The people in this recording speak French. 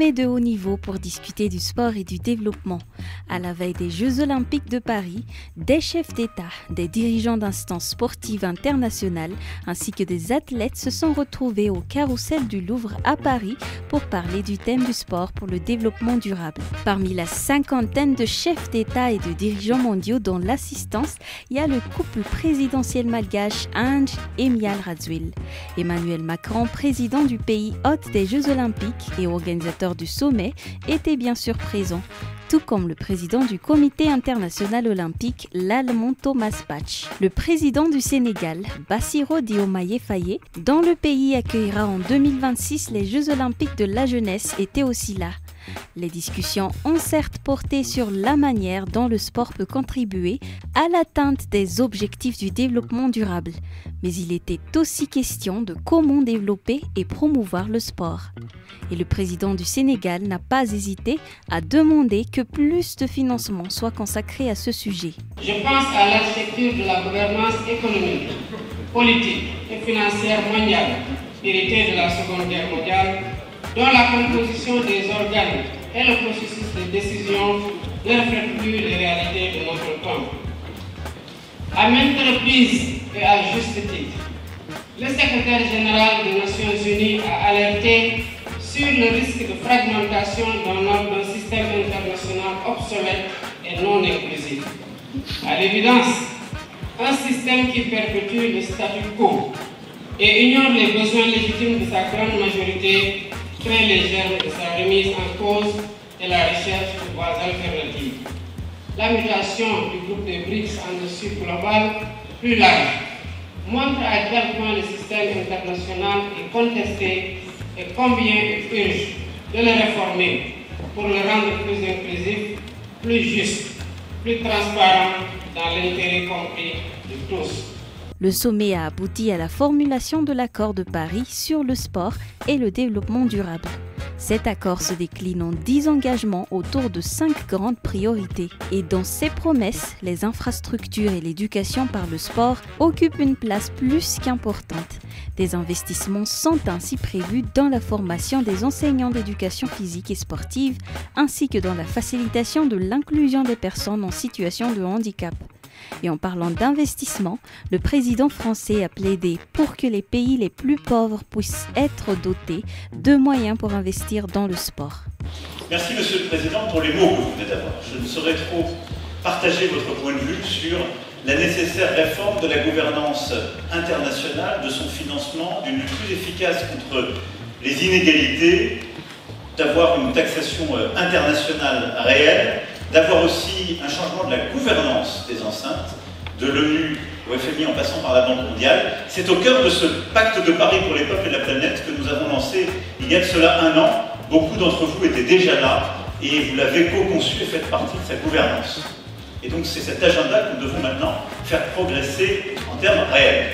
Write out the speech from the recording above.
sommet de haut niveau pour discuter du sport et du développement. À la veille des Jeux Olympiques de Paris, des chefs d'État, des dirigeants d'instances sportives internationales ainsi que des athlètes se sont retrouvés au Carrousel du Louvre à Paris pour parler du thème du sport pour le développement durable. Parmi la cinquantaine de chefs d'État et de dirigeants mondiaux dont l'assistance, il y a le couple présidentiel malgache Ange et Mial Radziwill. Emmanuel Macron, président du pays hôte des Jeux Olympiques et organisateur du sommet, était bien sûr présent, tout comme le président du Comité international olympique, l'Allemand Thomas Bach. Le président du Sénégal, Bassirou Diomaye Faye, dont le pays accueillera en 2026 les Jeux Olympiques de la jeunesse, était aussi là. Les discussions ont certes porté sur la manière dont le sport peut contribuer à l'atteinte des objectifs du développement durable, mais il était aussi question de comment développer et promouvoir le sport. Et le président du Sénégal n'a pas hésité à demander que plus de financement soit consacré à ce sujet. Je pense à l'architecture de la gouvernance économique, politique et financière mondiale, héritée de la Seconde Guerre mondiale, dont la composition des organes et le processus de décision ne reflètent plus les réalités de notre temps. À maintes reprises et à juste titre, le secrétaire général des Nations Unies a alerté sur le risque de fragmentation d'un système international obsolète et non inclusif. À l'évidence, un système qui perpétue le statu quo et ignore les besoins légitimes de sa grande majorité crée les germes de sa remise en cause et la recherche de voies alternatives. La mutation du groupe des BRICS en dessus global plus large montre à quel point le système international est contesté et combien il urge de le réformer pour le rendre plus inclusif, plus juste, plus transparent dans l'intérêt compris de tous. Le sommet a abouti à la formulation de l'accord de Paris sur le sport et le développement durable. Cet accord se décline en 10 engagements autour de 5 grandes priorités. Et dans ces promesses, les infrastructures et l'éducation par le sport occupent une place plus qu'importante. Des investissements sont ainsi prévus dans la formation des enseignants d'éducation physique et sportive, ainsi que dans la facilitation de l'inclusion des personnes en situation de handicap. Et en parlant d'investissement, le président français a plaidé pour que les pays les plus pauvres puissent être dotés de moyens pour investir dans le sport. Merci Monsieur le Président pour les mots que vous venez d'avoir. Je ne saurais trop partager votre point de vue sur la nécessaire réforme de la gouvernance internationale, de son financement, d'une lutte plus efficace contre les inégalités, d'avoir une taxation internationale réelle, d'avoir aussi un changement de la gouvernance des enceintes, de l'ONU au FMI en passant par la Banque mondiale. C'est au cœur de ce pacte de Paris pour les peuples et la planète que nous avons lancé il y a de cela 1 an. Beaucoup d'entre vous étaient déjà là et vous l'avez co-conçu et faites partie de sa gouvernance. Et donc c'est cet agenda que nous devons maintenant faire progresser en termes réels.